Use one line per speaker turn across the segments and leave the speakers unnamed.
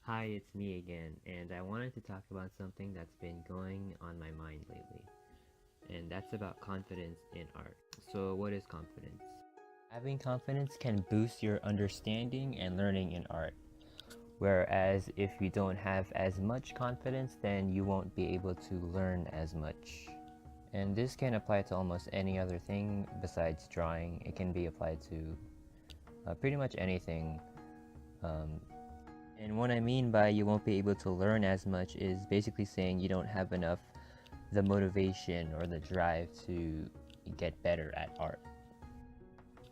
Hi, it's me again, and I wanted to talk about something that's been going on my mind lately, and that's about confidence in art. So, what is confidence? Having confidence can boost your understanding and learning in art, whereas if you don't have as much confidence, then you won't be able to learn as much. And this can apply to almost any other thing besides drawing. It can be applied to pretty much anything. Um, And what I mean by you won't be able to learn as much is basically saying you don't have enough the motivation or the drive to get better at art.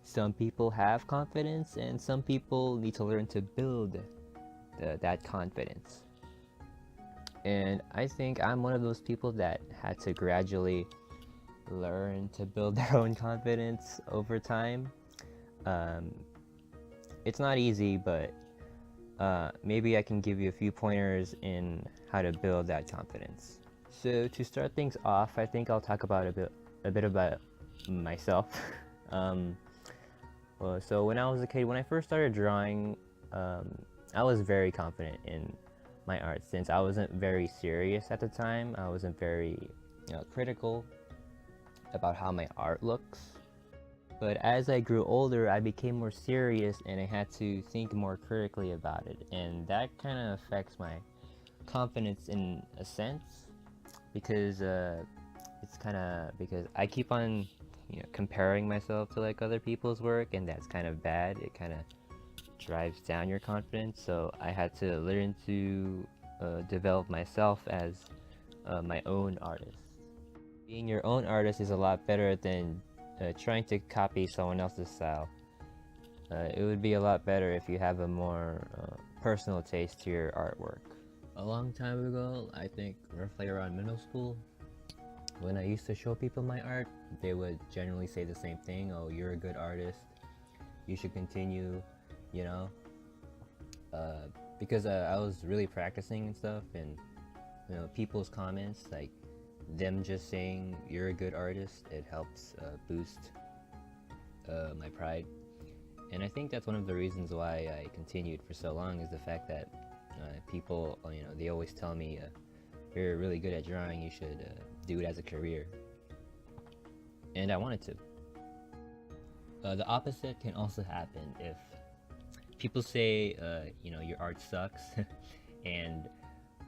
Some people have confidence and some people need to learn to build that confidence. And I think I'm one of those people that had to gradually learn to build their own confidence over time. Um, it's not easy, but maybe I can give you a few pointers in how to build that confidence. So to start things off, I think I'll talk about a bit about myself. um, so when I was a kid, when I first started drawing, I was very confident in my art since I wasn't very serious at the time. I wasn't very critical about how my art looks. But as I grew older, I became more serious and I had to think more critically about it. And that kind of affects my confidence in a sense because it's kind of because I keep on comparing myself to like other people's work, and that's kind of bad. It kind of drives down your confidence. So I had to learn to develop myself as my own artist. Being your own artist is a lot better than trying to copy someone else's style. It would be a lot better if you have a more personal taste to your artwork. A long time ago, I think roughly around middle school, when I used to show people my art, they would generally say the same thing. Oh, you're a good artist. You should continue, you know. Because I was really practicing and stuff, and people's comments, like them just saying you're a good artist, it helps boost my pride. And I think that's one of the reasons why I continued for so long is the fact that people, they always tell me, you're really good at drawing, you should do it as a career. And I wanted to. The opposite can also happen if people say, your art sucks, and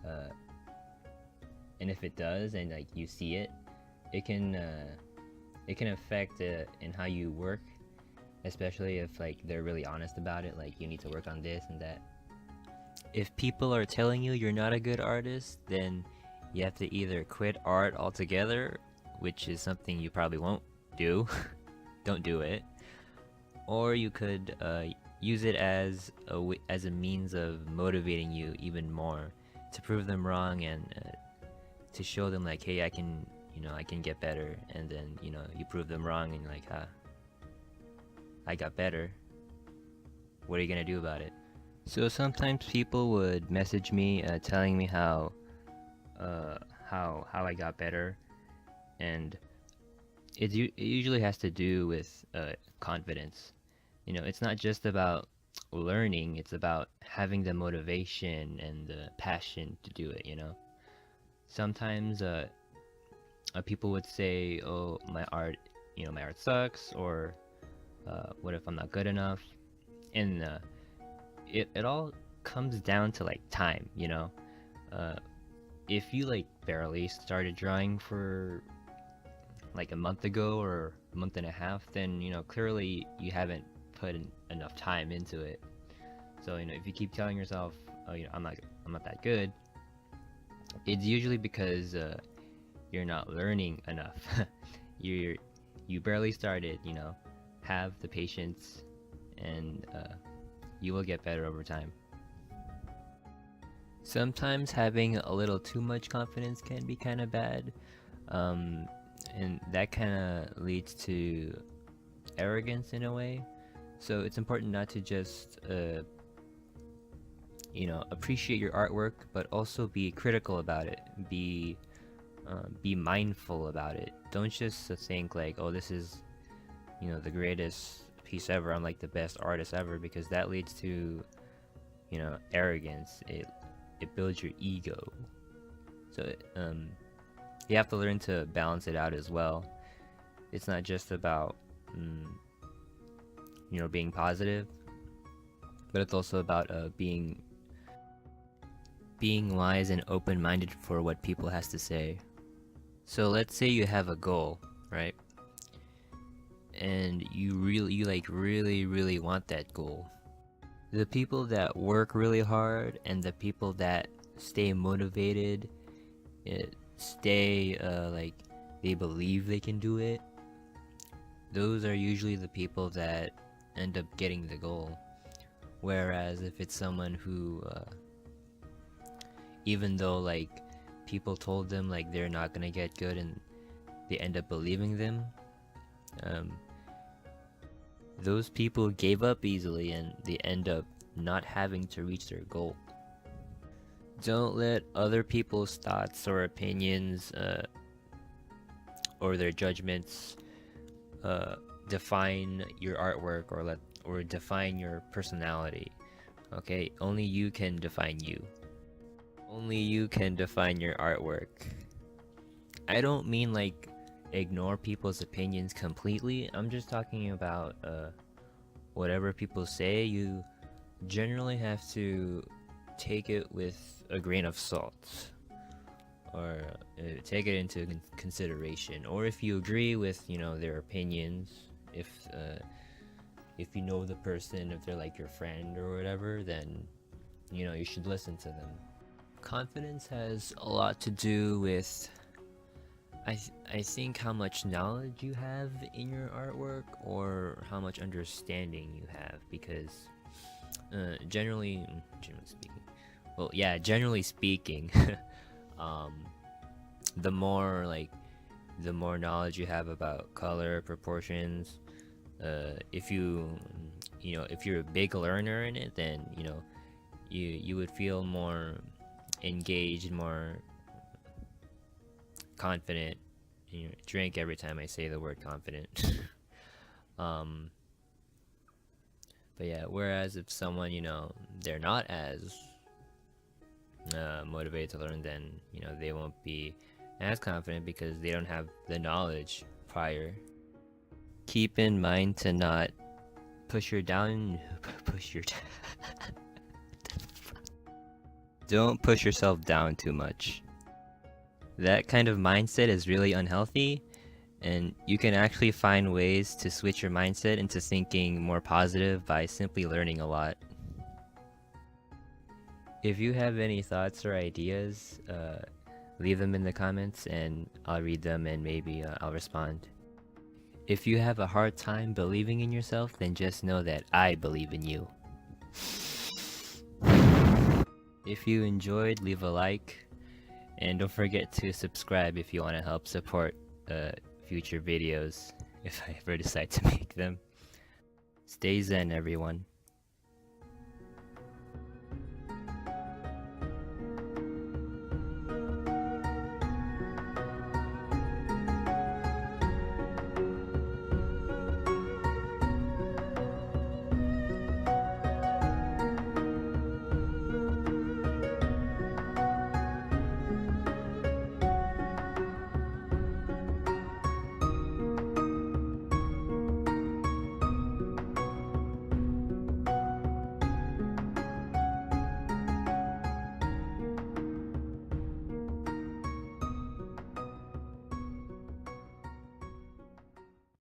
uh, and if it does, and like you see it, it can affect in how you work, especially if like they're really honest about it, like you need to work on this and that. If people are telling you you're not a good artist, then you have to either quit art altogether, which is something you probably won't do. Don't do it. Or you could use it as a means of motivating you even more, to prove them wrong and to show them like, hey, I can get better. And then you prove them wrong and you're like, I got better. What are you gonna do about it? So sometimes people would message me telling me how I got better, and it usually has to do with confidence. It's not just about learning, it's about having the motivation and the passion to do it. Sometimes people would say, oh, my art sucks, or what if I'm not good enough? And it all comes down to like time. uh, if you like barely started drawing for like a month ago or a month and a half, then clearly you haven't put enough time into it. So if you keep telling yourself, oh, I'm not that good, it's usually because you're not learning enough. You barely started. Have the patience, and you will get better over time. Sometimes having a little too much confidence can be kind of bad, and that kind of leads to arrogance in a way. So it's important not to just appreciate your artwork, but also be critical about it. Be mindful about it. Don't just think like, oh, this is the greatest piece ever, I'm like the best artist ever, because that leads to, you know, arrogance. It builds your ego. So you have to learn to balance it out as well. It's not just about you know, being positive, but it's also about being wise and open-minded for what people has to say. So let's say you have a goal, right? And you really want that goal. The people that work really hard and the people that stay motivated, stay like they believe they can do it, those are usually the people that end up getting the goal. Whereas if it's someone who even though like people told them like they're not gonna get good and they end up believing them, those people gave up easily and they end up not having to reach their goal. Don't let other people's thoughts or opinions or their judgments define your artwork or define your personality. Okay, only you can define you. Only you can define your artwork. I don't mean like ignore people's opinions completely. I'm just talking about whatever people say, you generally have to take it with a grain of salt, or take it into consideration. Or if you agree with, you know, their opinions, if you know the person, if they're like your friend or whatever, then you know you should listen to them. Confidence has a lot to do with I think how much knowledge you have in your artwork or how much understanding you have, because generally speaking, the more knowledge you have about color, proportions, if you're a big learner in it, then you know you would feel more engaged, more confident. You know, drink every time I say the word confident. But yeah, whereas if someone, you know, they're not as motivated to learn, then you know they won't be as confident because they don't have the knowledge prior. Keep in mind to not push your down don't push yourself down too much. That kind of mindset is really unhealthy, and you can actually find ways to switch your mindset into thinking more positive by simply learning a lot. If you have any thoughts or ideas, leave them in the comments and I'll read them and maybe I'll respond. If you have a hard time believing in yourself, then just know that I believe in you. If you enjoyed, leave a like. And don't forget to subscribe if you want to help support future videos if I ever decide to make them. Stay zen, everyone.